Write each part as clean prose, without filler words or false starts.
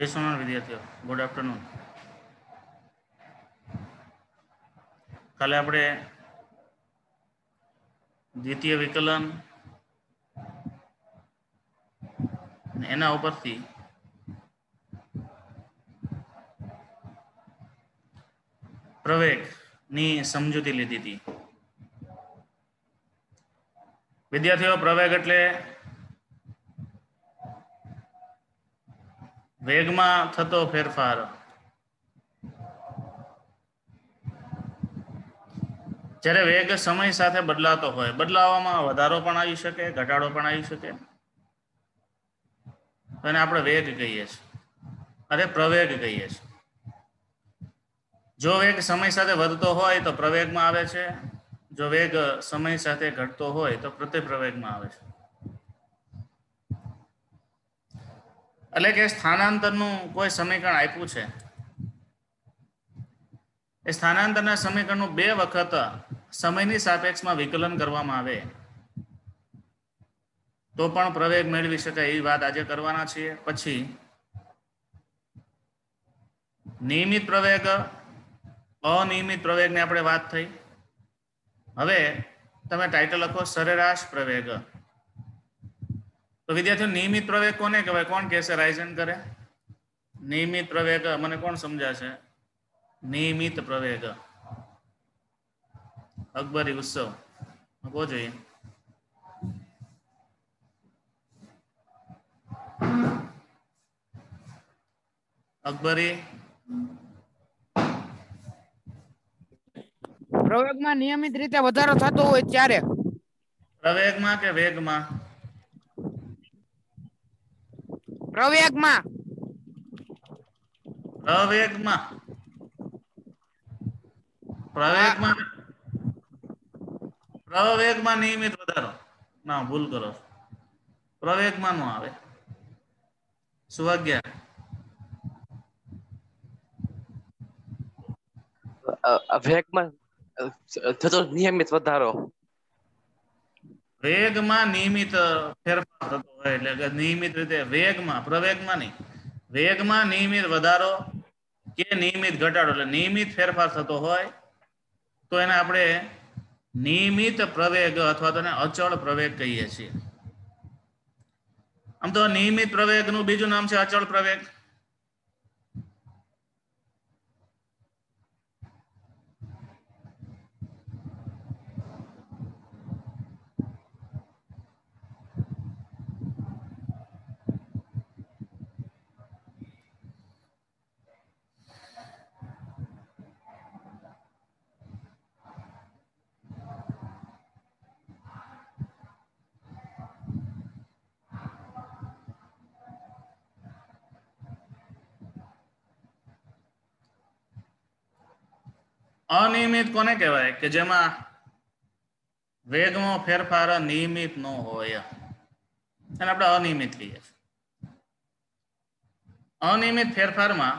Yes, honored વિદ્યાર્થીઓ, good afternoon. કાલે આપણે દ્વિતીય વિકલન એના ઉપરથી પ્રવેગની સમજૂતી લીધી હતી. વિદ્યાર્થીઓ, પ્રવેગ એટલે વેગમાં થતો ફેરફાર. જ્યારે વેગ સમય સાથે બદલાતો હોય, બદલાવામાં વધારો પણ આવી શકે, ઘટાડો પણ આવી શકે, અને આપણે વેગ કહીએ છીએ, અરે પ્રવેગ કહીએ છીએ. જો વેગ સમય સાથે વધતો હોય તો પ્રવેગમાં આવે છે, જો વેગ સમય સાથે ઘટતો હોય તો પ્રતિપ્રવેગમાં આવે છે. એટલે કે સ્થાનાંતરનું કોઈ સમીકરણ આપ્યું છે, એ સ્થાનાંતરના સમીકરણનું 2 વખત સમયની સાપેક્ષમાં વિકલન કરવામાં આવે તો પણ પ્રવેગ મેળવી શકાય, એવી વાત આજે કરવાના છીએ. પછી નિયમિત પ્રવેગ, અનિયમિત પ્રવેગની આપણે વાત થઈ. હવે તમે ટાઇટલ લખો સરેરાશ પ્રવેગ. તો વિદ્યાર્થીઓ, નિયમિત પ્રવેગ કોને કહેવાય? કોણ કહેશે? રાઇઝન કરે. નિયમિત પ્રવેગ મને કોણ સમજાશે? નિયમિત પ્રવેગ અકબરી ઉત્સવ આપવો જોઈએ. અકબરી, પ્રવેગમાં નિયમિત રીતે વધારો થતો હોય ત્યારે. પ્રવેગમાં કે વેગમાં? પ્રવેગમાં. પ્રવેગમાં. પ્રવેગમાં પ્રવેગમાં નિયમિત વધારો ના, ભૂલ કરો. પ્રવેગમાં નો આવે. સુવાગ્યા વેગમાં થતો નિયમિત વધારો. વેગમાં નિયમિત ફેરફાર થતો હોય એટલે કે નિયમિત રીતે વેગમાં, પ્રવેગમાં નહીં, વેગમાં નિયમિત વધારો કે નિયમિત ઘટાડો, એટલે નિયમિત ફેરફાર થતો હોય તો એને આપણે નિયમિત પ્રવેગ અથવા તો અચળ પ્રવેગ કહીએ છીએ. આમ તો નિયમિત પ્રવેગનું બીજું નામ છે અચળ પ્રવેગ. અનિયમિત કોને કહેવાય? કે જેમાં વેગમાં ફેરફાર નિયમિત ન હોય, અને આપણે અનિયમિત કહીએ છીએ. અનિયમિત ફેરફારમાં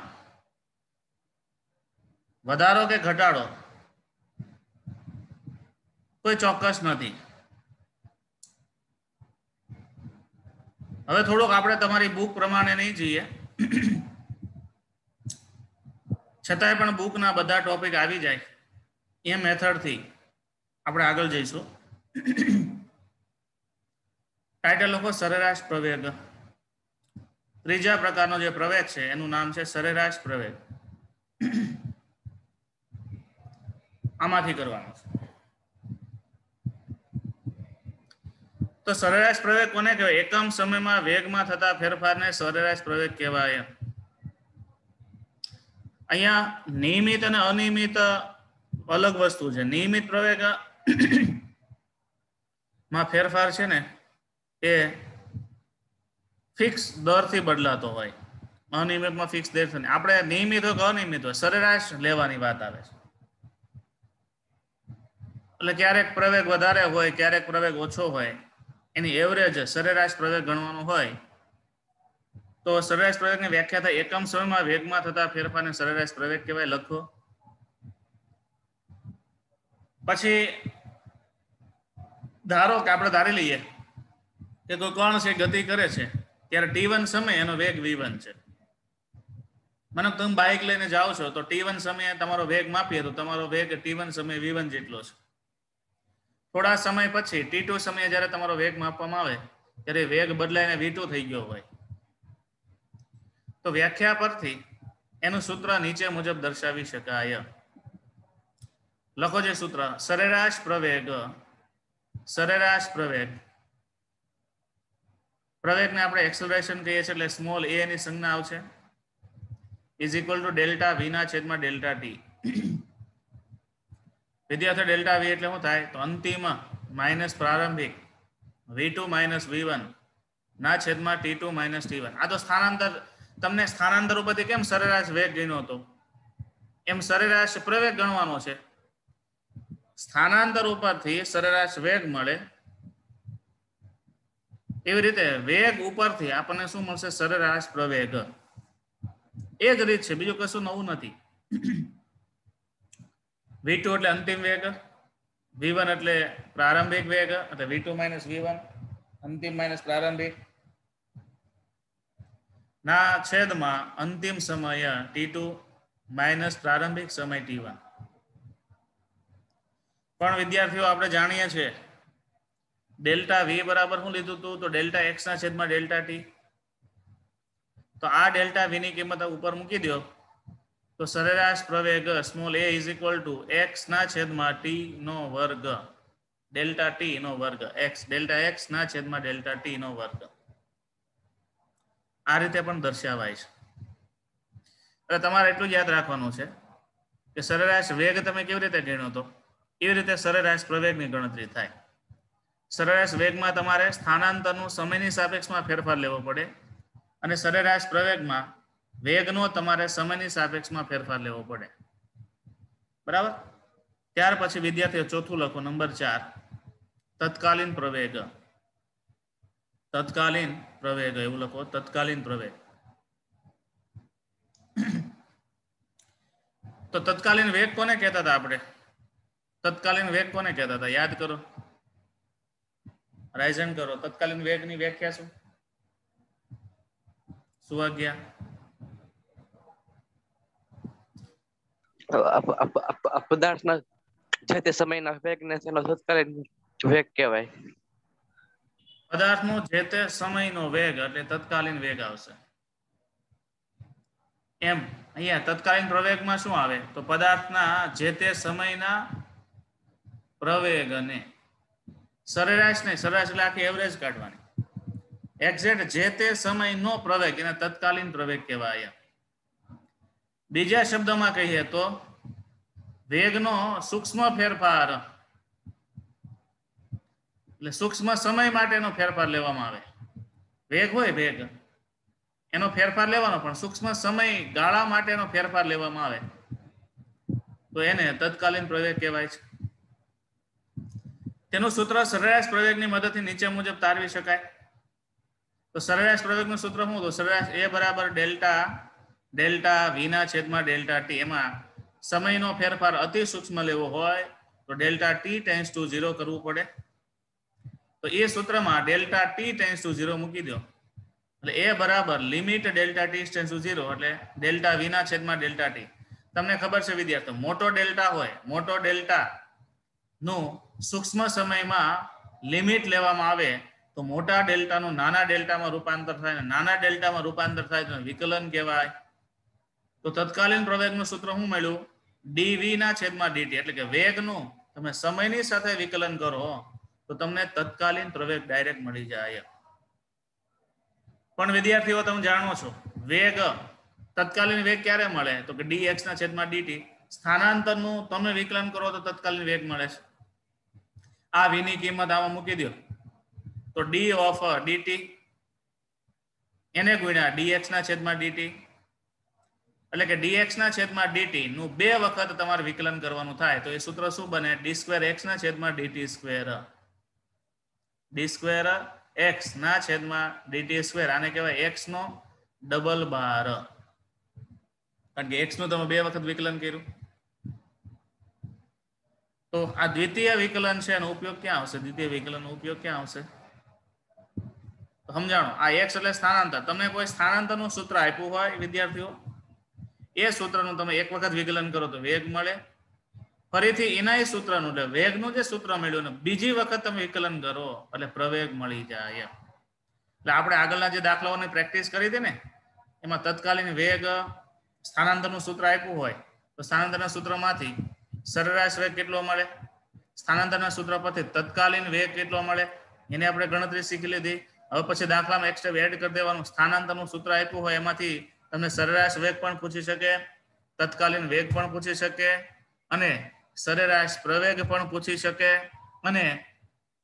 વધારો કે ઘટાડો કોઈ ચોક્કસ નથી. હવે થોડુંક આપણે તમારી બુક પ્રમાણે નહીં જઈએ, છતાંય પણ બુકના બધા ટોપિક આવી જાય એ મેથડથી આપણે આગળ જઈશું. ટાઇટલ લખો સરેરાશ પ્રવેગ. ત્રીજા પ્રકારનો જે પ્રવેગ છે એનું નામ છે સરેરાશ પ્રવેગ. આમાંથી કરવાનું છે. તો સરેરાશ પ્રવેગ કોને કહેવાય? એકમ સમયમાં વેગમાં થતા ફેરફારને સરેરાશ પ્રવેગ કહેવાય. અહીંયા નિયમિત અને અનિયમિત અલગ વસ્તુ છે. નિયમિત પ્રવેગ માં ફેરફાર છે ને એ ફિક્સ દરથી બદલાતો હોય, અનિયમિતમાં ફિક્સ દર. આપણે નિયમિત હોય કે અનિયમિત હોય, સરેરાશ લેવાની વાત આવે છે. એટલે ક્યારેક પ્રવેગ વધારે હોય, ક્યારેક પ્રવેગ ઓછો હોય, એની એવરેજ સરેરાશ પ્રવેગ ગણવાનો હોય તો સરેરાશ પ્રવેગની વ્યાખ્યા થાય એકમ સમયમાં વેગમાં થતા ફેરફારને સરેરાશ પ્રવેગ કહેવાય. લખો. પછી ધારો કે આપણે ધારી લઈએ કે કોઈ કણ છે ગતિ કરે છે, ત્યારે t1 સમય એનો વેગ v1 છે. મને તમે બાઇક લઈને જાઓ છો તો t1 સમયે તમારો વેગ માપીએ તો તમારો વેગ t1 સમયે v1 જેટલો છે. થોડા સમય પછી t2 સમયે જ્યારે તમારો વેગ માપવામાં આવે ત્યારે વેગ બદલાઈને v2 થઈ ગયો હોય તો વ્યાખ્યા પરથી એનું સૂત્ર નીચે મુજબ દર્શાવી શકાય. લખો જે સૂત્ર સરેરાશ પ્રવેગ પ્રવેગને આપણે એક્સેલરેશન કહીએ છીએ એટલે સ્મોલ a ની સંજ્ઞા આવશે is equal to delta v ના છેદમાં ડેલ્ટા t. વિદ્યાર્થી ડેલ્ટા v એટલે શું થાય તો અંતિમ માઇનસ પ્રારંભિક v2 માઇનસ v1 ના છેદમાં t2 માઇનસ t1. આ તો સ્થાનાંતર તમને સ્થાનાંતર ઉપરથી કેમ સરેરાશ વેગ ગણ્યો હતો એમ સરેરાશ પ્રવેગ ગણવાનો છે. સ્થાનાંતર ઉપરથી સરેરાશ વેગ મળે એવી રીતે વેગ ઉપરથી આપણને શું મળશે સરેરાશ પ્રવેગ. એ જ રીત છે બીજું કશું નવું નથી. v2 એટલે અંતિમ વેગ v1 એટલે પ્રારંભિક વેગ એટલે v2 માઇનસ v1 અંતિમ માઇનસ પ્રારંભિક ના છેદમાં અંતિમ સમય t2 માઇનસ પ્રારંભિક સમય t1. પણ વિદ્યાર્થીઓ આપણે જાણીએ છીએ ડેલ્ટા v બરાબર શું લીધું હતું તો ડેલ્ટા x ના છેદમાં ડેલ્ટા t. તો આ ડેલ્ટા v ની કિંમત ઉપર મૂકી દો તો સરેરાશ પ્રવેગ small a is equal to x ના છેદમાં t નો વર્ગ ડેલ્ટા t નો વર્ગ x ડેલ્ટા x ના છેદમાં ડેલ્ટા t નો વર્ગ આ રીતે પણ દર્શાવાય છે. એટલે તમારે એટલું જ યાદ રાખવાનું છે કે સરેરાશ વેગ તમે કેવી રીતે ગણ્યો તો એવી રીતે સરેરાશ પ્રવેગની ગણતરી થાય. સરેરાશ વેગમાં તમારે સ્થાનાંતરનું સમયની સાપેક્ષમાં ફેરફાર લેવો પડે અને સરેરાશ પ્રવેગમાં વેગનો તમારે સમયની સાપેક્ષમાં ફેરફાર લેવો પડે. બરાબર. ત્યાર પછી વિદ્યાર્થીઓ ચોથું લખો નંબર 4 તત્કાલીન પ્રવેગ એવું લખો તત્કાલીન પ્રવેગ. તો તત્કાલીન વેગ કોને કહેતા હતા આપણે તત્કાલીન વેગ કોને કહેતા હતા યાદ કરો રાઇઝન કરો. તત્કાલીન વેગની વ્યાખ્યા શું સુવાગ્યા પદાર્થના જે તે સમયના વેગને તેનો તત્કાલીન વેગ કહેવાય. પદાર્થનો જે તે સમયનો વેગ એટલે તત્કાલીન વેગ આવશે. એમ અહીંયા તત્કાલીન પ્રવેગમાં શું આવે તો પદાર્થના જે તે સમયના પ્રવેગને સરેરાશ નહીં સરેરાશ એટલે આખી એવરેજ કાઢવાની એક્ઝેક્ટ જે તે સમયનો પ્રવેગ એને તત્કાલીન પ્રવેગ કહેવાય. બીજા શબ્દમાં કહીએ તો વેગનો સૂક્ષ્મ ફેરફાર એટલે સૂક્ષ્મ સમય માટેનો ફેરફાર લેવામાં આવે. વેગ હોય વેગ એનો ફેરફાર લેવાનો પણ સૂક્ષ્મ સમય ગાળા માટેનો ફેરફાર લેવામાં આવે તો એને તત્કાલીન પ્રવેગ કહેવાય છે. તેનું સૂત્ર સરેરાશ પ્રવેગની મદદથી નીચે મુજબ તારવી શકાય. તો સરેરાશ પ્રવેગનું સૂત્ર શું હતું સરેરાશ a બરાબર ડેલ્ટા v ના છેદમાં ડેલ્ટા t. એમાં સમયનો ફેરફાર અતિ સૂક્ષ્મ લેવો હોય તો ડેલ્ટા t ટેન્ડ્સ ટુ 0 કરવું પડે. તો એ સૂત્રમાં ડેલ્ટા t ટેન્ડ્સ ટુ 0 મૂકી દો એટલે a બરાબર limit delta t tends to 0 એટલે ડેલ્ટા v ના છેદમાં ડેલ્ટા t. તમને ખબર છે વિદ્યાર્થીઓ મોટો ડેલ્ટા હોય મોટો ડેલ્ટા નું સૂક્ષ્મ સમયમાં લિમિટ લેવામાં આવે તો મોટા ડેલ્ટાનું નાના ડેલ્ટામાં રૂપાંતર થાય ને નાના ડેલ્ટામાં રૂપાંતર થાય તો વિકલન કહેવાય. તો તત્કાલીન પ્રવેગનું સૂત્ર શું મળ્યું dv ના છેદમાં dt એટલે કે વેગનું તમે સમયની સાથે વિકલન કરો તો તમને તત્કાલીન પ્રવેગ ડાયરેક્ટ મળી જાય. પણ વિદ્યાર્થીઓ તમે જાણો છો વેગ તત્કાલીન વેગ ક્યારે મળે તો કે dx ના છેદમાં dt. સ્થાનાંતરનું તમે વિકલન કરો તો તત્કાલીન વેગ મળે છે. આ v ની કિંમત આમાં મૂકી દો તો d ઓફ dt એને ગુણ્યા dx ના છેદમાં dt એટલે કે dx ના છેદમાં dt નું 2 વખત તમારે વિકલન કરવાનું થાય તો એ સૂત્ર શું બને d2x ના છેદમાં d2 x ના છેદમાં dt2 આને કહેવાય x નો ડબલ બાર કારણ કે x નું તમે 2 વખત વિકલન કર્યું. તો આ દ્વિતીય વિકલન છે એનો ઉપયોગ ક્યાં આવશે દ્વિતીય વિકલનનો ઉપયોગ ક્યાં આવશે તો સમજાણો આ x એટલે સ્થાનાંતર. તમને કોઈ સ્થાનાંતરનું સૂત્ર આપ્યું હોય વિદ્યાર્થીઓ એ સૂત્રનું તમે એક વખત વિકલન કરો તો વેગ મળે, ફરીથી એના સૂત્રનું એટલે વેગનું જે સૂત્ર મળ્યું ને બીજી વખત તમે વિકલન કરો એટલે પ્રવેગ મળી જાય. એટલે આપણે આગળના જે દાખલાઓની પ્રેક્ટિસ કરી હતી ને એમાં તત્કાલીન વેગ સ્થાનાંતરનું સૂત્ર આપ્યું હોય તો સ્થાનાંતરના સૂત્રમાંથી સરેરાશ વેગ કેટલો મળે, સ્થાનાંતરના સૂત્ર પરથી તત્કાલીન વેગ કેટલો મળે એની આપણે ગણતરી શીખી લીધી. હવે પછી દાખલામાં એક સ્ટેપ એડ કરી દેવાનું. સ્થાનાંતરનું સૂત્ર આપ્યું હોય એમાંથી તમને સરેરાશ વેગ પણ પૂછી શકે, તત્કાલીન વેગ પણ પૂછી શકે અને સરેરાશ પ્રવેગ પણ પૂછી શકે અને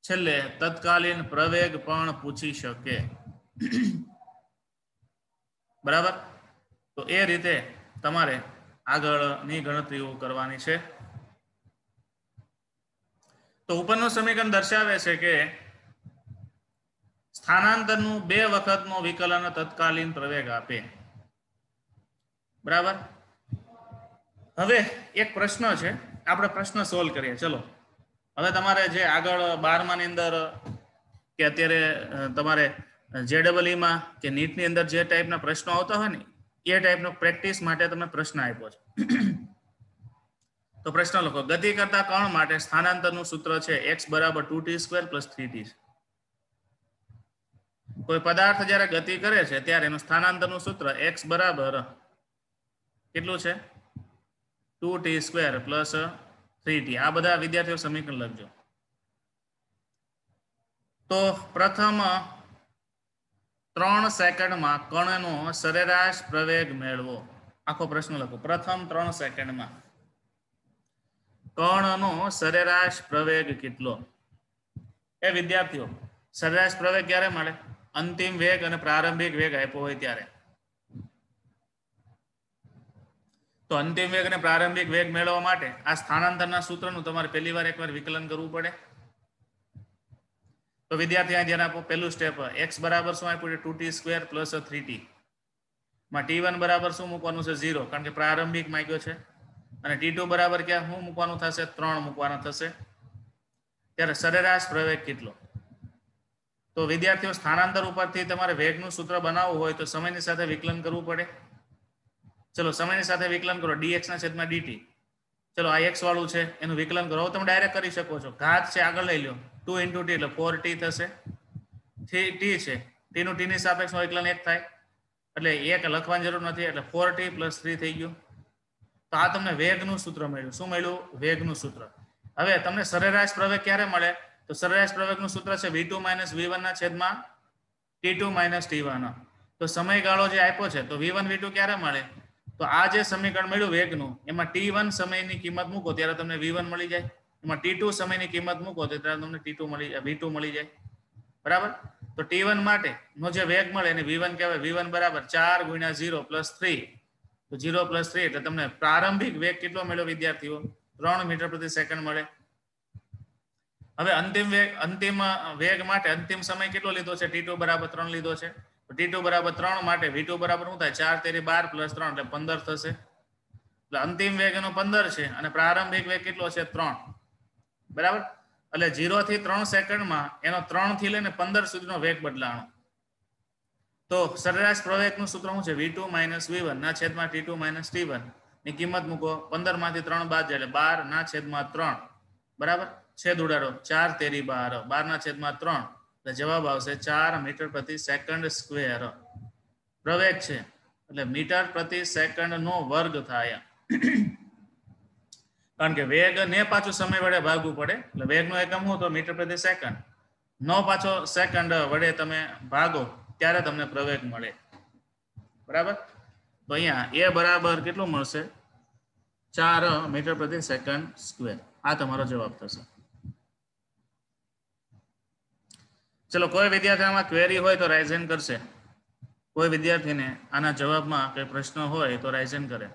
છેલ્લે તત્કાલીન પ્રવેગ પણ પૂછી શકે. બરાબર. તો એ રીતે તમારે આગળની ગણતરીઓ કરવાની છે. તો ઉપરનું સમીકરણ દર્શાવે છે કે સ્થાનાંતરનું 2 વખતનું વિકલન તત્કાલીન પ્રવેગ આપે. બરાબર. હવે એક પ્રશ્ન છે, આપણે પ્રશ્ન સોલ્વ કરીએ. ચલો હવે તમારે જે આગળ 12માની અંદર કે અત્યારે તમારે JEE કે નીટની અંદર જે ટાઈપના પ્રશ્નો આવતા હોય ને એ ટાઈપનો પ્રેક્ટિસ માટે તમે પ્રશ્ન આપ્યો છે. તો પ્રશ્ન લખો. ગતિ કરતા કણ માટે સ્થાનાંતરનું સૂત્ર છે x = 2t² + 3t. કોઈ પદાર્થ જ્યારે ગતિ કરે છે ત્યારે એનું સ્થાનાંતરનું સૂત્ર x બરાબર કેટલું છે 2t² + 3t. આ બધા વિદ્યાર્થીઓ સમીકરણ લખજો. તો પ્રથમ 3 સેકન્ડમાં કણનો સરેરાશ પ્રવેગ મેળવો. આખો પ્રશ્ન લખો. પ્રથમ 3 સેકન્ડમાં કણનો સરેરાશ પ્રવેગ કેટલો? એ વિદ્યાર્થીઓ સરેરાશ પ્રવેગ ક્યારે મળે? અંતિમ વેગ અને પ્રારંભિક વેગ આપ્યો હોય ત્યારે. તો અંતિમ વેગ અને પ્રારંભિક વેગ મેળવવા માટે આ સ્થાનાંતરના સૂત્રનું તમારે પહેલી વાર એકવાર વિકલન કરવું પડે. તો વિદ્યાર્થી આ ધ્યાન આપો. પહેલું સ્ટેપ x બરાબર શું આપ્યું છે 2t² + 3t માં t1 બરાબર શું મૂકવાનું છે 0 કારણ કે પ્રારંભિક માંગ્યો છે અને t2 બરાબર ક્યાં શું મૂકવાનું થશે 3 મૂકવાનું થશે. ત્યારે સરેરાશ પ્રવેગ કેટલો? તો વિદ્યાર્થીઓ સ્થાનાંતર ઉપરથી તમારે વેગનું સૂત્ર બનાવવું હોય તો સમયની સાથે વિકલન કરવું પડે. ચલો સમયની સાથે વિકલન કરો. dx/dt. ચલો આ x વાળું છે એનું વિકલન કરો. તમે ડાયરેક્ટ કરી શકો છો. ઘાત છે આગળ લઈ લો 2 × t એટલે 4t થશે. t છે t નું t ની સાપેક્ષમાં વિકલન 1 થાય એટલે 1 લખવાની જરૂર નથી એટલે 4t + 3 થઈ ગયું. તો આ તમને વેગનું સૂત્ર મળ્યું. શું મળ્યું? વેગનું સૂત્ર. હવે તમને સરેરાશ પ્રવેગ ક્યારે મળે? તો સરેરાશ પ્રવેગનું સૂત્ર છે v2 - v1 t2 - t1. તો સમયગાળો જે આપ્યો છે તો v1 v2 ક્યારે મળે? તો આ જે સમીકરણ મળ્યું વેગનું એમાં t1 સમયની કિંમત મૂકો ત્યારે તમને v1 મળી જાય. એમાં t2 સમયની કિંમત મૂકો તો ત્યારે તમને t2 મળી જાય v2 મળી જાય. બરાબર. તો t1 માટે નો જે વેગ મળે એને v1 કહેવાય. v1 બરાબર 4 × 0 + 3. તો 0 + 3 એટલે તમને પ્રારંભિક વેગ કેટલો મળ્યો વિદ્યાર્થીઓ? 3 મીટર/સેકન્ડ મળે. હવે અંતિમ વેગ માટે અંતિમ સમય કેટલો લીધો છે? t2 = 3 લીધો છે. તો t2 = 3 માટે v2 બરાબર શું થાય? 4 તેરી 12 + 3 એટલે 15 થશે. એટલે અંતિમ વેગ એનો 15 છે અને પ્રારંભિક વેગ કેટલો છે? 3. બરાબર. એટલે 0 થી 3 સેકન્ડમાં એનો 3 થી લઈને 15 સુધીનો વેગ બદલાણો. તો સરેરાશ પ્રવેગનું સૂત્ર શું છે? v2 - v1 t2 - t1 ની કિંમત મૂકો. 15 માંથી 3 બાદ જાય એટલે 12/3. બરાબર. છેદ ઉડાડો 4 તેરી 12 12/3 એટલે જવાબ આવશે 4 મીટર/સેકન્ડ². પ્રવેગ છે એટલે મીટર/સેકન્ડ નો વર્ગ થાય. કારણ કે વેગ ને પાછું સમય વડે ભાગવું પડે એટલે વેગનો એકમ શું તો મીટર/સેકન્ડ. નો પાછો સેકન્ડ વડે તમે ભાગો ત્યારે તમને પ્રવેગ મળે. બરાબર. તો અહીંયા એ બરાબર કેટલું મળશે? 4 મીટર/સેકન્ડ². આ તમારો જવાબ થશે. ચલો કોઈ વિદ્યાર્થીમાં ક્વેરી હોય તો રાઇઝ હેન્ડ કરશે. કોઈ વિદ્યાર્થીને આના જવાબમાં કોઈ પ્રશ્ન હોય તો રાઇઝ હેન્ડ કરે.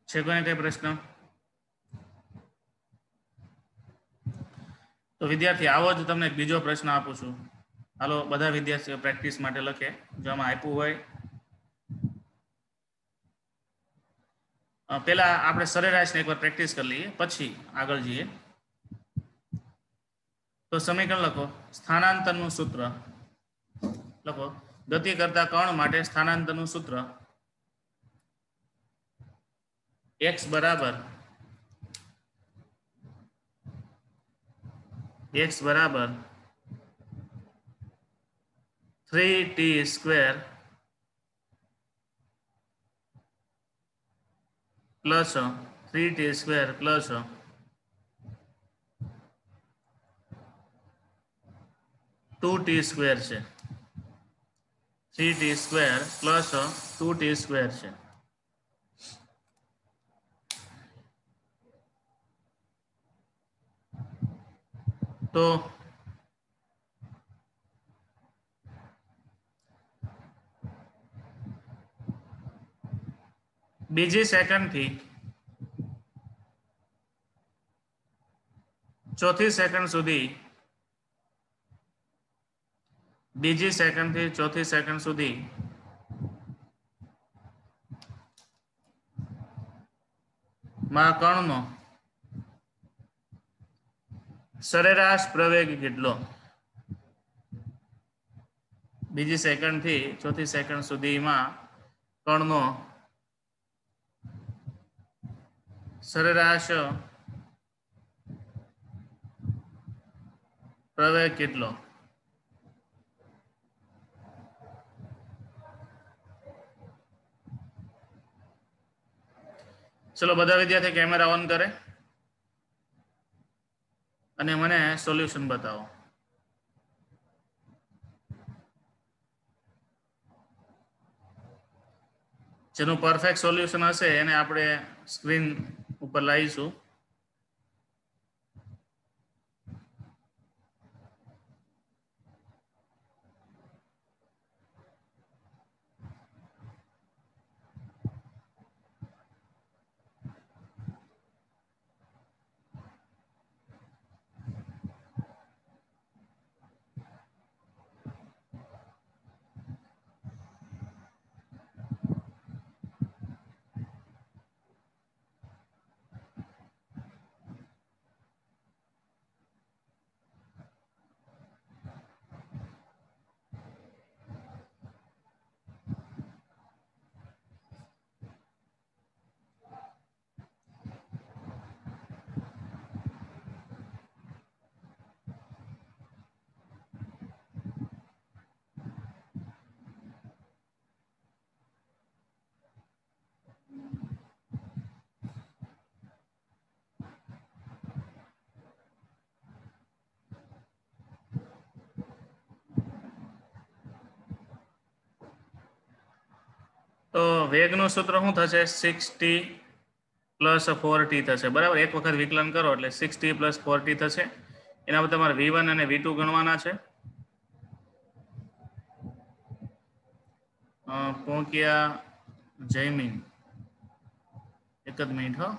છે કોઈને કઈ પ્રશ્ન? તો વિદ્યાર્થી આવો જ તમને બીજો પ્રશ્ન આપું છું. હાલો બધા વિદ્યાર્થીઓ પ્રેક્ટિસ માટે લખે, જો આમાં આપ્યું હોય પેલા આપણે સરેરાશને એકવાર પ્રેક્ટિસ કરી લઈએ પછી આગળ જઈએ. તો સમીકરણ લખો, સ્થાનાંતરનું સૂત્ર લખો. ગતિ કરતા કણ માટે સ્થાનાંતરનું સૂત્ર x બરાબર 3t square plus 3t square plus 2t square છે. 3t square plus 2t square છે. તો બીજી સેકન્ડ થી ચોથી સેકન્ડ સુધી, બીજી સેકન્ડ થી ચોથી સેકન્ડ સુધી માં કણનો સરેરાશ પ્રવેગ કેટલો? બીજી સેકન્ડ થી ચોથી સેકન્ડ સુધીમાં કણનો સરેરાશ પ્રવેગ કેટલો? ચલો બધા વિદ્યાર્થી કેમેરા ઓન કરે અને મને સોલ્યુશન બતાવો. જેનું પરફેક્ટ સોલ્યુશન હશે એને આપણે સ્ક્રીન ઉપર લાવીશું. તો વેગનું સૂત્ર શું થશે? 6t + 4t થશે. બરાબર, એક વખત વિકલન કરો એટલે 6t + 4t થશે. એના પર તમારે v1 અને v2 ગણવાના છે. પોંકિયા જયમીન, એક જ મિનિટ હો.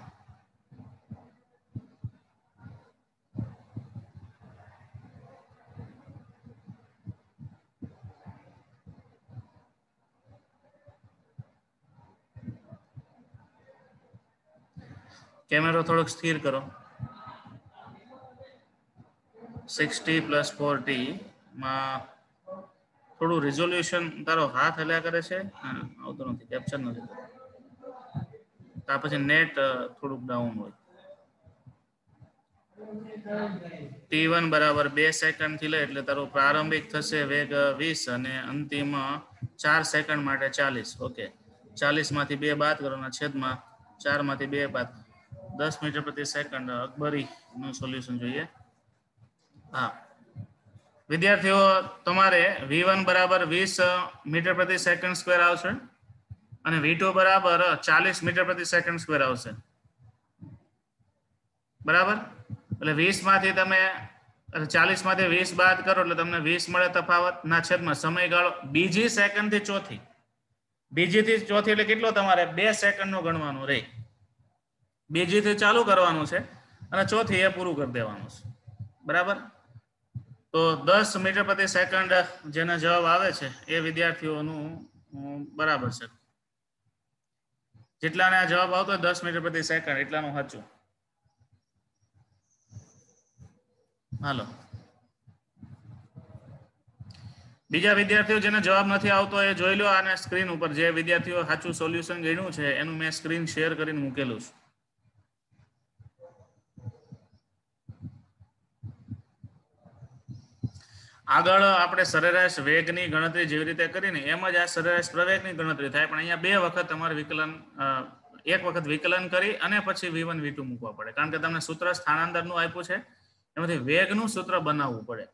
કેમેરો થોડોક સ્થિર કરો. 6t + 4t માં થોડું રિઝોલ્યુશન તારો હાથ હલ્યા કરે છે, આવતો નથી, કેપ્ચર નથી. ત્યાર પછી નેટ થોડુંક ડાઉન હોય. t1 બરાબર 2 સેકન્ડ થી લે એટલે તારો પ્રારંભિક થશે વેગ 20 અને અંતિમ 4 સેકન્ડ માટે 40. ઓકે, 40 માંથી 2 બાદ કરો અને છેદમાં 4 માંથી 2 બાદ 10 મીટર પ્રતિ સેકન્ડ. અકબરી નું સોલ્યુશન જોઈએ. હા વિદ્યાર્થીઓ, તમારે v1 બરાબર 20 મીટર પ્રતિ સેકન્ડ સ્ક્વેર આવશે અને v2 બરાબર 40 મીટર પ્રતિ સેકન્ડ સ્ક્વેર આવશે. બરાબર, એટલે 20 માંથી તમે 40 માંથી 20 બાદ કરો એટલે તમને 20 મળે તફાવત ના છેદમાં સમયગાળો બીજી સેકન્ડ થી ચોથી. બીજી થી ચોથી એટલે કેટલો? તમારે 2 સેકન્ડ નું ગણવાનું રહે. બીજી થી ચાલુ કરવાનું છે અને ચોથી એ પૂરું કરી દેવાનું છે. બરાબર, તો 10 મીટર પ્રતિ સેકન્ડ જેનો જવાબ આવે છે એ વિદ્યાર્થીઓનું બરાબર છે. જેટલાને આ જવાબ આવતો હોય 10 મીટર પ્રતિ સેકન્ડ એટલાનું સાચું. હાલો, બીજા વિદ્યાર્થીઓ જેને જવાબ નથી આવતો એ જોઈ લો આને સ્ક્રીન ઉપર. જે વિદ્યાર્થીઓ સાચું સોલ્યુશન ગણ્યું છે એનું મેં સ્ક્રીન શેર કરીને મૂકેલું છે. આગળ આપણે સરેરાશ વેગની ગણતરી જેવી રીતે કરીને એમ જ આ સરેરાશ પ્રવેગની ગણતરી થાય, પણ અહીંયા બે વખત તમારે વિકલન એક વખત વિકલન કરી અને પછી v1 v2 મૂકવા પડે, કારણ કે તમને સૂત્ર સ્થાનાંતરનું આપ્યું છે, એમાંથી વેગનું સૂત્ર બનાવવું પડે.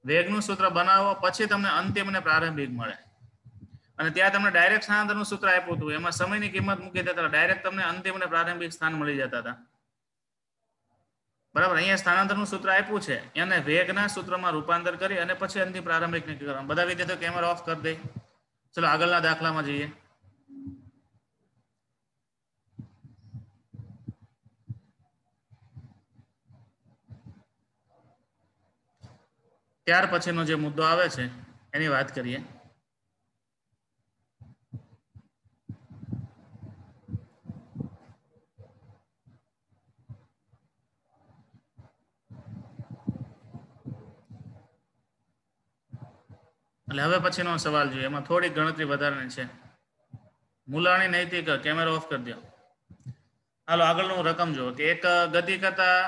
વેગનું સૂત્ર બનાવો પછી તમને અંતિમ અને પ્રારંભિક મળે, અને ત્યાં તમને ડાયરેક્ટ સ્થાનાંતરનું સૂત્ર આપ્યું હતું, એમાં સમયની કિંમત મૂકી દેતા ડાયરેક્ટ તમને અંતિમ અને પ્રારંભિક સ્થાન મળી જતા હતા. બરાબર, અહીંયા સ્થાનાંતરનું સૂત્ર આપ્યું છે એને વેગના સૂત્રમાં રૂપાંતર કરી અને પછી અંતિમ પ્રારંભિક નક્કી કરવાનું. બધા વિદ્યાર્થીઓ કેમેરા ઓફ કરી દે. ચલો આગળના દાખલામાં જઈએ. ત્યાર પછીનો જે મુદ્દો આવે છે એની વાત કરીએ. એટલે હવે પછીનો સવાલ જોઈએ, એમાં થોડીક ગણતરી વધારાની છે. મૂલાણી નૈતિક કેમેરા ઓફ કરી દો. હાલો આગળનું રકમ જુઓ કે એક ગતિ કરતા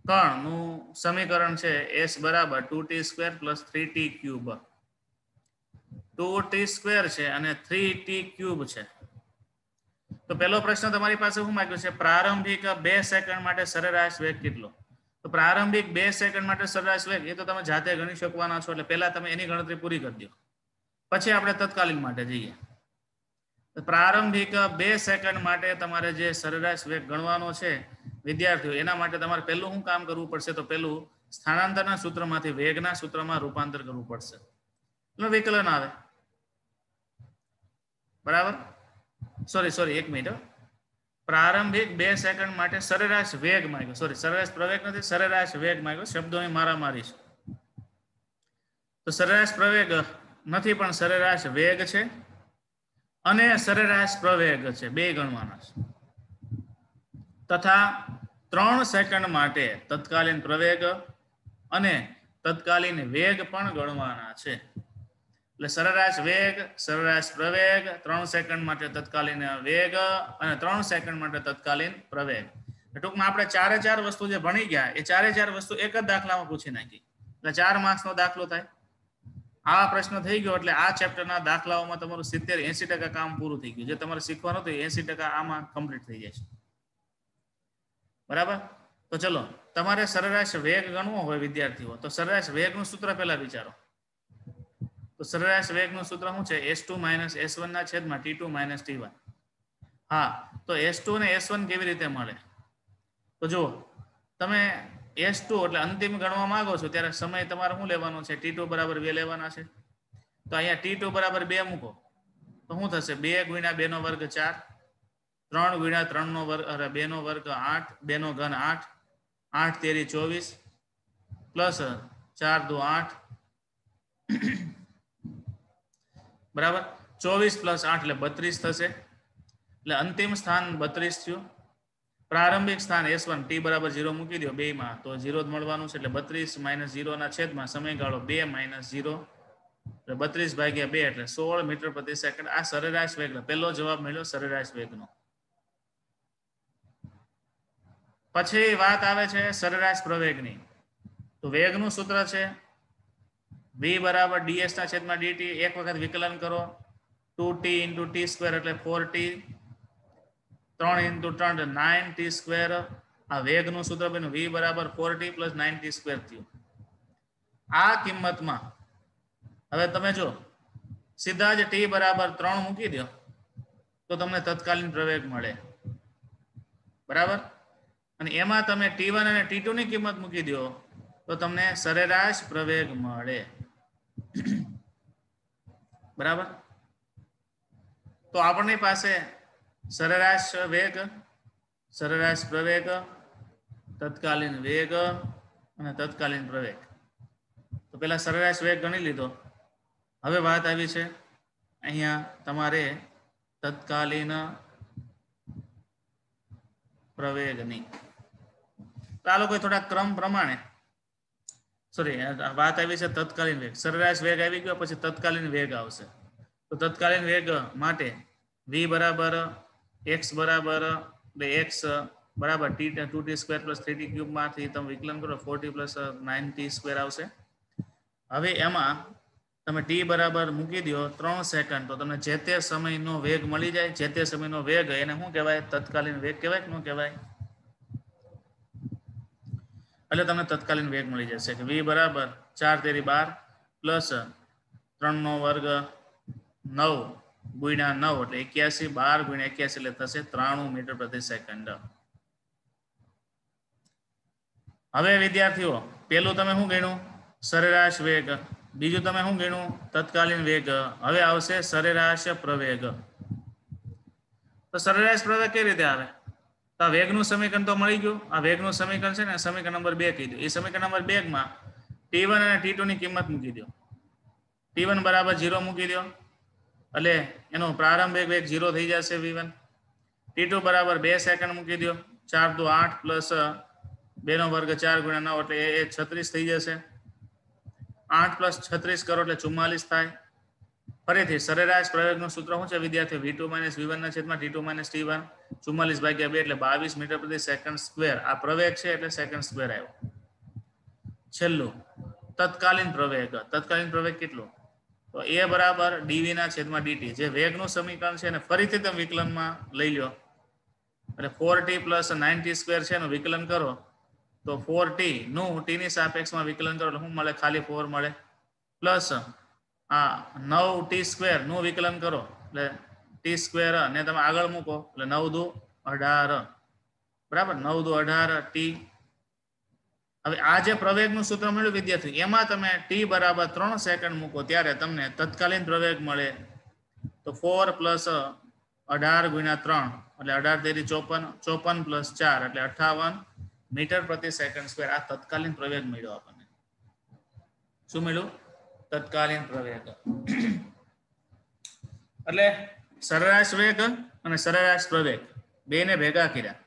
કણનું સમીકરણ છે s બરાબર 2t² + 3t³ 2t² છે અને 3t³ છે. તો પહેલો પ્રશ્ન તમારી પાસે શું માંગ્યું છે? પ્રારંભિક 2 સેકન્ડ માટે સરેરાશ વેગ કેટલો? તો પ્રારંભિક 2 સેકન્ડ માટે સરેરાશ વેગ એ તો તમે જાતે ગણી શકવાના છો, એટલે પહેલા તમે એની ગણતરી પૂરી કરી દો, પછી આપણે તત્કાલીન માટે જઈએ. પ્રારંભિક 2 સેકન્ડ માટે તમારે જે સરેરાશ વેગ ગણવાનો છે વિદ્યાર્થીઓ, એના માટે તમારે પહેલું શું કામ કરવું પડશે? તો પહેલું સ્થાનાંતરના સૂત્રમાંથી વેગના સૂત્રમાં રૂપાંતર કરવું પડશે, એટલે વિકલન આવે. બરાબર, સોરી 1 મિનિટ. પ્રારંભિક 2 સેકન્ડ માટે સરેરાશ વેગ માંગ્યો, સોરી સરેરાશ પ્રવેગ નથી, સરેરાશ વેગ માંગ્યો. શબ્દોની મારામારી છે. તો સરેરાશ પ્રવેગ નથી પણ સરેરાશ વેગ છે અને સરેરાશ પ્રવેગ છે, બે ગણવાના છે. તથા 3 સેકન્ડ માટે તત્કાલીન પ્રવેગ અને તત્કાલીન વેગ પણ ગણવાના છે. એટલે સરેરાશ વેગ, સરેરાશ પ્રવેગ, 3 સેકન્ડ માટે તત્કાલીન વેગ અને 3 સેકન્ડ માટે તત્કાલીન પ્રવેગ. ટૂંકમાં આપણે 4 વસ્તુ જે ભણી ગયા એ 4 વસ્તુ એક જ દાખલામાં પૂછી નાખી, એટલે 4 માર્ક્સનો દાખલો થાય. આ પ્રશ્ન થઈ ગયો એટલે આ ચેપ્ટરના દાખલાઓમાં તમારું 70-80% કામ પૂરું થઈ ગયું. જે તમારે શીખવાનું હતું 80% આમાં કમ્પ્લીટ થઈ જશે. બરાબર, તો ચલો તમારે સરેરાશ વેગ ગણવો હોય વિદ્યાર્થીઓ, તો સરેરાશ વેગનું સૂત્ર પહેલા વિચારો. તો સરેરાશ વેગનું સૂત્ર શું છે? s2 - s1 ના છેદમાં t2 - t1. હા, તો s2 અને s1 કેવી રીતે મળે? તો જુઓ, તમે s2 એટલે અંતિમ ગણવા માંગો છો ત્યારે સમય તમારે શું લેવાનો છે? t2 બરાબર 2 લેવાના છે. તો અહીંયા t2 બરાબર 2 મૂકો તો શું થશે? 2 × 2 નો વર્ગ 4, 3 × 3 નો વર્ગ, 2 નો વર્ગ 8, 2 નો ઘન 8, 8 તેરી 24 પ્લસ 4 દુ 8, બરાબર. 24 + 8 એટલે 32 થશે. એટલે અંતિમ સ્થાન 32 થયું. પ્રારંભિક સ્થાન s1 t બરાબર 0 મૂકી દો બેમાં, તો 0 જ મળવાનું છે. એટલે 32 - 0 ના છેદમાં સમયગાળો 2 - 0 એટલે 32/2 એટલે 16 મીટર પ્રતિ સેકન્ડ. આ સરેરાશ વેગ, પહેલો જવાબ મળ્યો સરેરાશ વેગનો. પછી વાત આવે છે સરેરાશ પ્રવેગની. તો વેગનું સૂત્ર છે v બરાબર ds/dt. એક વખત વિકલન કરો, 2t × t² એટલે 4t, 3 × 3 9t². આ વેગનું સૂત્ર બન્યું v બરાબર 4t + 9t² થયું. આ કિંમતમાં હવે તમે જો સીધા જ t બરાબર 3 મૂકી દો તો તમને તત્કાલીન પ્રવેગ મળે. બરાબર, અને એમાં તમે t1 અને t2 ની કિંમત મૂકી દો તો તમને સરેરાશ પ્રવેગ મળે. બરાબર, તો આપણી પાસે સરેરાશ વેગ, સરેરાશ પ્રવેગ, તત્કાલીન વેગ અને તત્કાલીન પ્રવેગ તો પેલા સરેરાશ વેગ ગણી લીધો. હવે વાત આવી છે અહીંયા તમારે તત્કાલીન પ્રવેગની. તો આ લોકો થોડા ક્રમ પ્રમાણે સોરી વાત આવી છે તત્કાલીન વેગ. સરેરાશ વેગ આવી ગયો, પછી તત્કાલીન વેગ આવશે. તો તત્કાલીન વેગ માટે v બરાબર x બરાબર x બરાબર t² + 3t³ માંથી તમે વિકલન કરો 4t + 9t² આવશે. હવે એમાં તમે t બરાબર મૂકી દો 3 સેકન્ડ, તો તમને જે તે સમયનો વેગ મળી જાય. જે તે સમયનો વેગ એને શું કહેવાય? તત્કાલીન વેગ કહેવાય કે ન કહેવાય? એટલે તમને તત્કાલીન વેગ મળી જશે કે v બરાબર 4 તેરી 12 પ્લસ 3 નો વર્ગ 9 ગુણ્યા 9 એટલે 81, 12 ગુણ્યા 81 એટલે થશે 93 મીટર પ્રતિ સેકન્ડ. હવે વિદ્યાર્થીઓ પેલું તમે શું ગણ્યું? સરેરાશ વેગ. બીજું તમે શું ગણ્યું? તત્કાલીન વેગ. હવે આવશે સરેરાશ પ્રવેગ. તો સરેરાશ પ્રવેગ કઈ રીતે આવે? તો આ વેગનું સમીકરણ તો મળી ગયું. આ વેગનું સમીકરણ છે ને, સમીકરણ નંબર 2 કીધું. એ સમીકરણ નંબર 2 માં t1 અને t2 ની કિંમત મૂકી દો. t1 બરાબર 0 મૂકી દો એટલે એનો પ્રારંભિક વેગ 0 થઈ જશે v1. t2 બરાબર 2 સેકન્ડ મૂકી દો. 4 × 8 પ્લસ 2 નો વર્ગ 4 ગુણ્યા 9 એટલે એ 36 થઈ જશે. 8 + 36 કરો એટલે 44 થાય. ફરીથી સરેરાશ પ્રવેગનું સૂત્ર શું છે વિદ્યાર્થી? v2 - v1 ના છેદમાં t2 - t1 44/2 એટલે 22 મીટર પ્રતિ સેકન્ડ સ્ક્વેર. આ પ્રવેગ છે એટલે સેકન્ડ સ્ક્વેર આવ્યો. છેલ્લું તત્કાલીન પ્રવેગ. તત્કાલીન પ્રવેગ કેટલો? તો a બરાબર dv ના છેદમાં dt. જે વેગનું સમીકરણ છે એને ફરીથી તમે વિકલનમાં લઈ લો એટલે 4t + 9t² છે એનું વિકલન કરો તો 4t નું t ની સાપેક્ષમાં વિકલન કરો એટલે શું મળે? ખાલી 4 મળે. પ્લસ આ 9t² નું વિકલન કરો એટલે t² ને તમે આગળ મૂકો એટલે 9 દુ 18 બરાબર. 9 દુ 18 t. હવે આ જે પ્રવેગનું સૂત્ર મળ્યું વિદ્યાર્થી, એમાં તમે t બરાબર 3 સેકન્ડ મૂકો ત્યારે તમને તત્કાલીન પ્રવેગ મળે. તો 4 + 18 ગુણ્યા 3 એટલે 18 તેરી 54, 54 + 4 એટલે 58 મીટર પ્રતિ સેકન્ડ સ્ક્વેર. આ તત્કાલીન પ્રવેગ મળ્યો આપણને. શું મળ્યું? તત્કાલીન પ્રવેગ. એટલે સરેરાશ વેગ અને સરેરાશ પ્રવેગ બેને ભેગા કર્યા.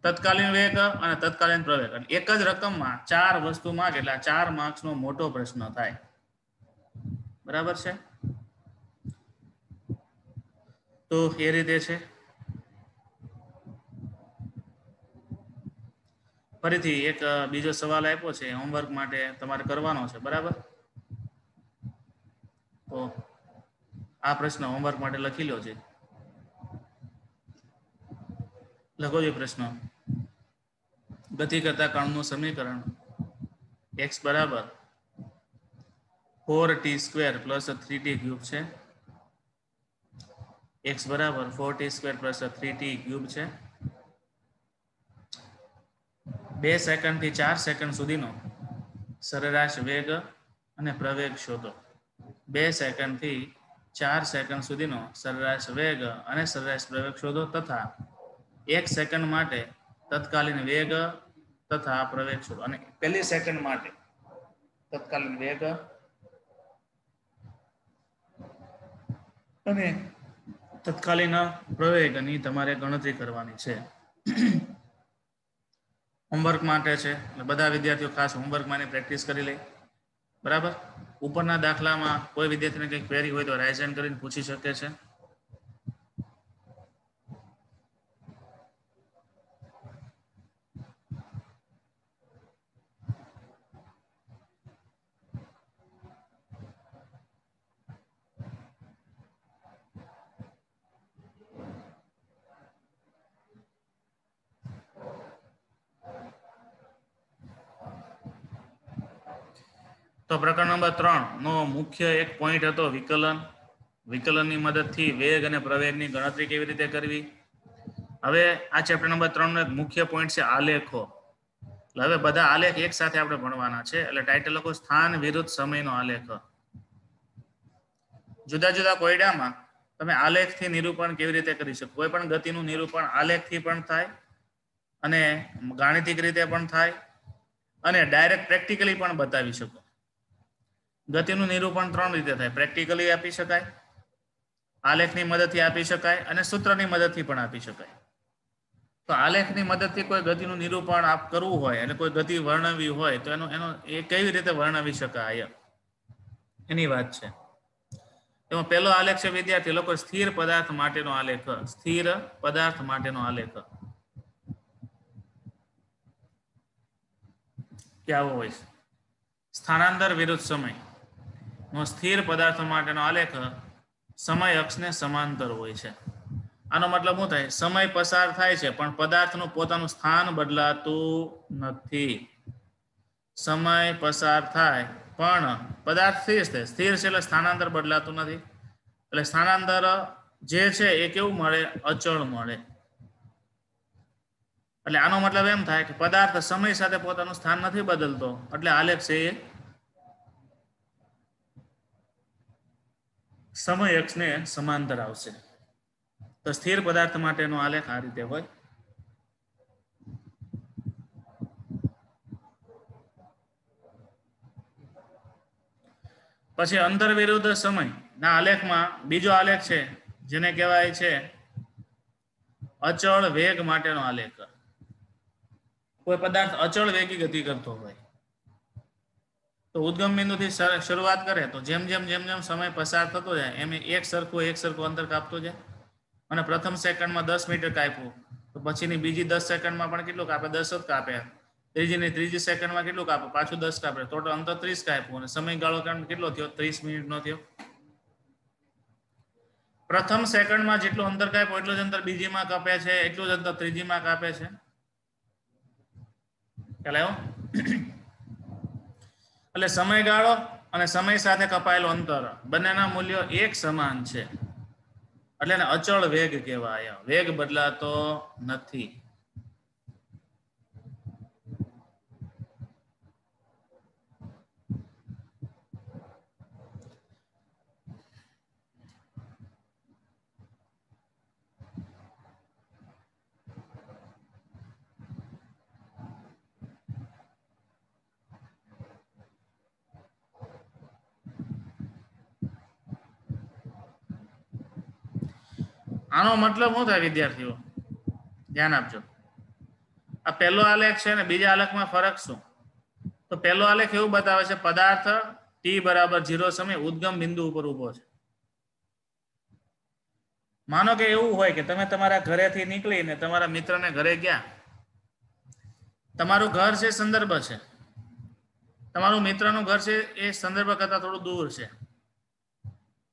તત્કાલીન વેગ અને તત્કાલીન પ્રવેગ એક જ રકમમાં 4 વસ્તુ માંગે એટલે 4 માર્ક્સનો મોટો પ્રશ્ન થાય. બરાબર છે? તો એ રીતે છે. ફરીથી એક બીજો સવાલ આપ્યો છે, હોમવર્ક માટે તમારે કરવાનો છે. બરાબર? તો આ પ્રશ્ન હોમવર્ક માટે લખી લો છે. લખો છો પ્રશ્ન. ગતિ કરતા કણનું સમીકરણ x બરાબર 4t² + 3t³ છે. x બરાબર 4t² + 3t³ છે. 2 સેકન્ડ થી 4 સેકન્ડ સુધીનો સરેરાશ વેગ અને પ્રવેગ શોધો. 2 સેકન્ડ થી 4 સેકન્ડ સુધીનો સરેરાશ વેગ અને સરેરાશ પ્રવેગ શોધો તથા 1 સેકન્ડ માટે તત્કાલીન વેગ તથા પ્રવેગ શોધો. અને પહેલી સેકન્ડ માટે તત્કાલીન વેગ અને તત્કાલીન પ્રવેગની તમારે ગણતરી કરવાની છે. હોમવર્ક માટે છે એટલે બધા વિદ્યાર્થીઓ ખાસ હોમવર્કમાં પ્રેક્ટિસ કરી લે. બરાબર? ઉપરના દાખલામાં કોઈ વિદ્યાર્થીને કંઈ ક્વેરી હોય તો રાઇઝ હેન્ડ કરીને પૂછી શકે છે. તો પ્રકરણ નંબર 3 નો મુખ્ય એક પોઈન્ટ હતો વિકલન. વિકલનની મદદથી વેગ અને પ્રવેગની ગણતરી કેવી રીતે કરવી. હવે આ ચેપ્ટર નંબર 3 નો એક મુખ્ય પોઈન્ટ છે આલેખો. એટલે હવે બધા આલેખ એક સાથે આપણે ભણવાના છે. એટલે ટાઇટલ લખો સ્થાન વિરુદ્ધ સમયનો આલેખ. જુદા જુદા કોયડામાં તમે આલેખથી નિરૂપણ કેવી રીતે કરી શકો. કોઈ પણ ગતિનું નિરૂપણ આલેખથી પણ થાય અને ગાણિતિક રીતે પણ થાય અને ડાયરેક્ટ પ્રેક્ટિકલી પણ બતાવી શકો. ગતિનું નિરૂપણ 3 રીતે થાય. પ્રેક્ટિકલી આપી શકાય, આલેખની મદદથી આપી શકાય અને સૂત્રની મદદથી પણ આપી શકાય. તો આલેખની મદદથી કોઈ ગતિનું નિરૂપણ આપ કરવું હોય અને કોઈ ગતિ વર્ણવવી હોય તો એનો એ કેવી રીતે વર્ણવી શકાય એની વાત છે. એમાં પહેલો આલેખ છે વિદ્યાર્થી લોકો સ્થિર પદાર્થ માટેનો આલેખ. સ્થિર પદાર્થ માટેનો આલેખ કેવો હોય છે? સ્થાનાંતર વિરુદ્ધ સમય નો સ્થિર પદાર્થ માટેનો આલેખ સમય અક્ષને સમાંતર હોય છે. આનો મતલબ શું થાય? સમય પસાર થાય છે પણ પદાર્થનું પોતાનું સ્થાન બદલાતું નથી. સમય પસાર થાય પણ પદાર્થ સ્થિર છે. સ્થિર છે એટલે સ્થાનાંતર બદલાતું નથી. એટલે સ્થાનાંતર જે છે એ કેવું મળે? અચળ મળે. એટલે આનો મતલબ એમ થાય કે પદાર્થ સમય સાથે પોતાનું સ્થાન નથી બદલતો, એટલે આલેખ છે એ સમય અક્ષને સમાંતર આવશે. તો સ્થિર પદાર્થ માટેનો આલેખ આ રીતે હોય. પછી અંતર વિરુદ્ધ સમય ના આલેખમાં બીજો આલેખ છે જેને કહેવાય છે અચળ વેગ માટેનો આલેખ. કોઈ પદાર્થ અચળ વેગી ગતિ કરતો હોય તો ઉદ્ગમ બિંદુથી શરૂઆત કરે તો જેમ જેમ સમય પસાર થતો જાય એમ એક સરખું અંતર કાપતો જાય. અને પ્રથમ સેકન્ડમાં 10 મીટર કાપ્યું તો પછીની બીજી 10 સેકન્ડમાં પણ કેટલું કાપે? 10 જ કાપે. ત્રીજી સેકન્ડમાં કેટલું કાપે? પાછું 10 કાપે. ટોટલ અંતર 30 કાપ્યું અને સમયગાળો કેટલો થયો? 30 મિનિટનો થયો. પ્રથમ સેકન્ડમાં જેટલું અંતર કાપ્યું એટલું જ અંતર બીજીમાં કાપે છે, એટલું જ અંતર ત્રીજીમાં કાપે છે. ખ્યાલ આવ્યો? એટલે સમયગાળો અને સમય સાથે કપાયેલું અંતર બંનેના મૂલ્યો એક સમાન છે એટલે એને અચળ વેગ કહેવાય. વેગ બદલાતો નથી. આનો મતલબ શું થાય વિદ્યાર્થીઓ? ધ્યાન આપજો. આ પહેલો આલેખ છે ને બીજા આલેખમાં ફરક શું? તો પહેલો આલેખ એવું બતાવે છે પદાર્થ t = 0 સમય ઉદ્ગમ બિંદુ ઉપર ઊભો છે. માનો કે એવું હોય કે તમે તમારા ઘરેથી નીકળીને તમારા મિત્રને ઘરે ગયા. તમારું ઘર છે સંદર્ભ છે, તમારું મિત્રનું ઘર છે એ સંદર્ભ કરતા થોડું દૂર છે.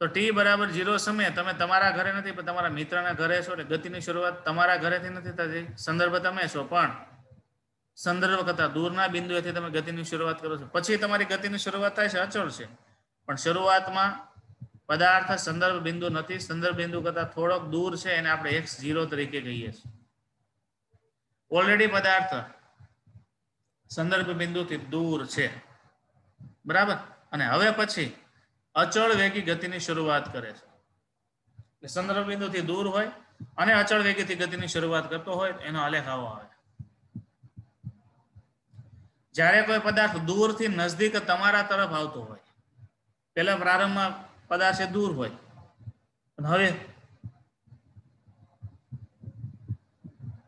તો t = 0 સમયે તમે તમારા ઘરે નથી પણ તમારા મિત્રના ઘરે છો એટલે ગતિની શરૂઆત તમારા ઘરેથી નથી થતી. સંદર્ભ તમે છો પણ સંદર્ભ કરતા દૂરના બિંદુએથી તમે ગતિની શરૂઆત કરો છો. પછી તમારી ગતિની શરૂઆત થાય છે અચળ છે પણ શરૂઆતમાં પદાર્થ સંદર્ભ બિંદુ નથી. સંદર્ભ બિંદુ કરતા થોડોક દૂર છે એને આપણે x0 તરીકે કહીએ છીએ. ઓલરેડી પદાર્થ સંદર્ભ બિંદુથી દૂર છે, બરાબર. અને હવે પછી અચળ વેગી ગતિની શરૂઆત કરે છે. એટલે સંદર્ભ બિંદુથી દૂર હોય અને અચળ વેગીથી ગતિની શરૂઆત કરતો હોય એનો આલેખ આવો આવે. જ્યારે કોઈ પદાર્થ દૂરથી નજદીક તમારા તરફ આવતો હોય, પહેલા પ્રારંભમાં પદાર્થ દૂર હોય અને હવે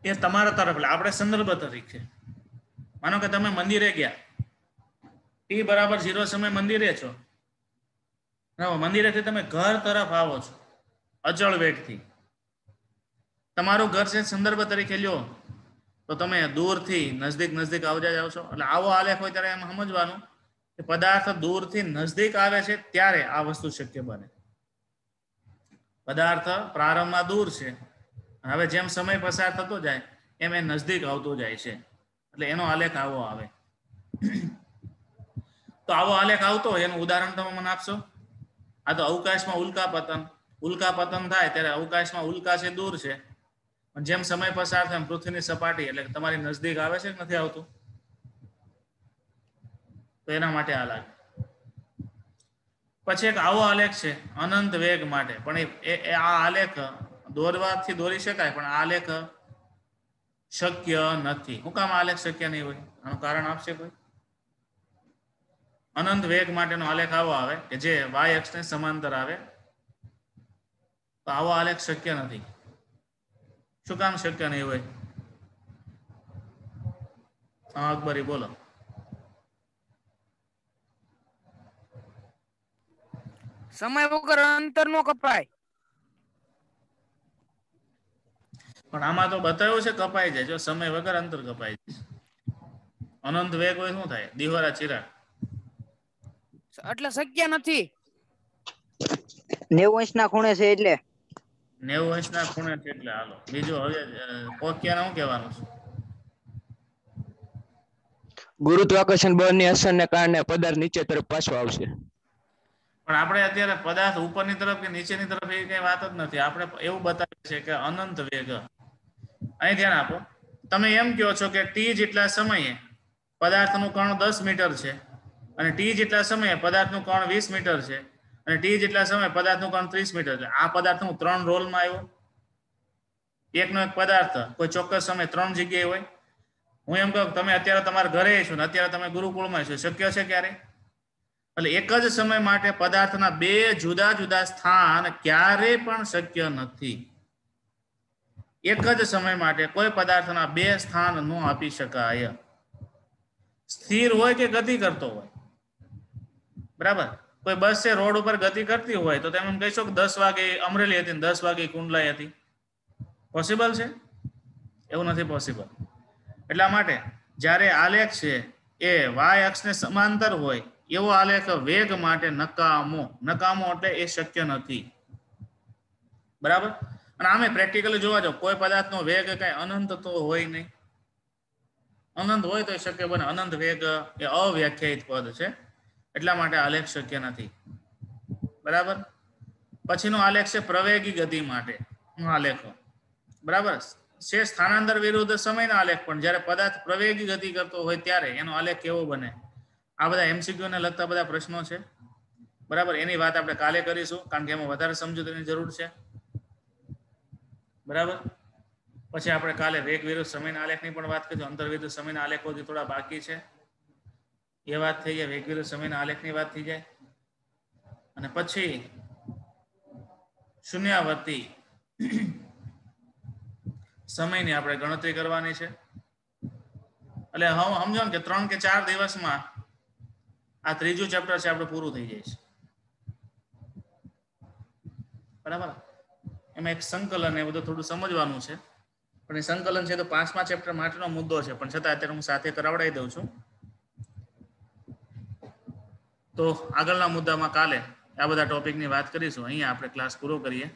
એ તમારા તરફ, એટલે આપણે સંદર્ભ તરીકે માનો કે તમે મંદિરે ગયા, t = 0 સમય મંદિરે છો, મંદિરેથી તમે ઘર તરફ આવો છો અચળ વેગથી. તમારું ઘર છે સંદર્ભ તરીકે લ્યો તો તમે દૂરથી નજદીક આવજા જાવ છો. એટલે આવો આલેખ હોય ત્યારે એમ સમજવાનું કે પદાર્થ દૂરથી નજદીક આવે છે ત્યારે આ વસ્તુ શક્ય બને. પદાર્થ પ્રારંભમાં દૂર છે, હવે જેમ સમય પસાર થતો જાય એમ એ નજદીક આવતો જાય છે એટલે એનો આલેખ આવો આવે. તો આવો આલેખ આવતો હોય એનું ઉદાહરણ તમે મને આપશો? આ તો અવકાશમાં ઉલ્કા પતન થાય ત્યારે અવકાશમાં ઉલ્કા છે દૂર છે પણ જેમ સમય પસાર થાય પૃથ્વીની સપાટી એટલે તમારી નજદીક આવે છે કે નથી આવતું? તો એના માટે આ લાગે. પછી એક આવો આલેખ છે અનંત વેગ માટે, પણ આ આલેખ દોરવાથી દોરી શકાય પણ આ આલેખ શક્ય નથી. શું કામ આલેખ શક્ય નહીં હોય? આનું કારણ આપશે કોઈ? અનંત વેગ માટેનો આલેખ આવો આવે કે જે y અક્ષને સમાંતર આવે, તો આવો આલેખ શક્ય નથી. શું કામ શક્ય નહીં હોય? હા અકબરી બોલો. સમય વગર અંતર નો કપાય. પણ આમાં તો બતાવ્યું છે કપાઈ જાય, જો સમય વગર અંતર કપાઈ જાય. અનંત વેગ હોય શું થાય? દિવારા ચિરાગ. એટલે શક્ય નથી. 90 અંશના ખૂણે છે એટલે 90 અંશના ખૂણે છે એટલે. હાલો બીજું હવે કોકિયાને શું કહેવાનું છે? ગુરુત્વાકર્ષણ બળની અસરને કારણે પદાર્થ નીચે તરફ પાછો આવશે. પણ આપણે અત્યારે પદાર્થ ઉપરની તરફ કે નીચેની તરફ એ કઈ વાત જ નથી. આપણે એવું બતાવે છે કે અનંત વેગ. અહીં ધ્યાન આપો. તમે એમ કહો છો કે ટી જેટલા સમયે પદાર્થનું કણ 10 મીટર છે અને ટી જેટલા સમયે પદાર્થનું કણ 20 મીટર છે અને ટી જેટલા સમયે પદાર્થનું કણ 30 મીટર છે. આ પદાર્થનું 3 રોલમાં આવ્યો. એકનો એક પદાર્થ કોઈ ચોક્કસ સમય 3 જગ્યાએ હોય. હું એમ કહું તમે અત્યારે તમારા ઘરે છો ને અત્યારે તમે ગુરુકુળમાં છો, શક્ય છે ક્યારે? એટલે એક જ સમય માટે પદાર્થના બે જુદા જુદા સ્થાન ક્યારે પણ શક્ય નથી. એક જ સમય માટે કોઈ પદાર્થના બે સ્થાન ન આપી શકાય. સ્થિર હોય કે ગતિ કરતો હોય, બરાબર. કોઈ બસ છે રોડ ઉપર ગતિ કરતી હોય તો તમે એમ કહીશો કે 10 વાગે અમરેલી હતી ને 10 વાગે કુંડલાઈ હતી. પોસિબલ છે? એવું નથી પોસિબલ. એટલા માટે જ્યારે આલેખ છે એ y અક્ષને સમાંતર હોય એવો આલેખ વેગ માટે નકામો એટલે એ શક્ય નથી. બરાબર. અને આમે પ્રેક્ટિકલી જોવા જાવ કોઈ પદાર્થનો વેગ કઈ અનંત તો હોય નહીં. અનંત હોય તો શક્ય બને. અનંત વેગ એ અવ્યાખ્યાયિત પદ છે એટલા માટે આલેખ શક્ય નથી. બરાબર. પછીનો આલેખ છે પ્રવેગી ગતિ માટે આલેખ. બરાબર છે સ્થાનાંતર વિરુદ્ધ સમયના આલેખ. પણ જ્યારે પદાર્થ પ્રવેગી ગતિ કરતો હોય ત્યારે એનો આલેખ કેવો બને? આ બધા એમસીક્યુ ને લગતા બધા પ્રશ્નો છે. બરાબર. એની વાત આપણે કાલે કરીશું કારણ કે એમાં વધારે સમજૂતીની જરૂર છે. બરાબર. પછી આપણે કાલે વેગ વિરુદ્ધ સમયના આલેખની પણ વાત કરીશું. અંતર વિરુદ્ધ સમયના આલેખોથી થોડા બાકી છે એ વાત થઈ જાય. વેગ વિરુદ્ધ સમયના આલેખની વાત થઈ જાય અને પછી શૂન્યાવર્તી સમયની આપણે ગણતરી કરવાની છે. એટલે હું સમજો ને કે 3 કે 4 દિવસમાં આ ત્રીજું ચેપ્ટર છે આપણે પૂરું થઈ જાય છે. બરાબર. એમાં એક સંકલન એ બધું થોડું સમજવાનું છે પણ એ સંકલન છે તો 5મા ચેપ્ટર માટેનો મુદ્દો છે પણ છતાં અત્યારે હું સાથે કરાવડાવી દઉં છું. તો આગળના મુદ્દામાં કાલે આ બધા ટોપિકની વાત કરીશું. અહીંયા આપણે ક્લાસ પૂરો કરીએ.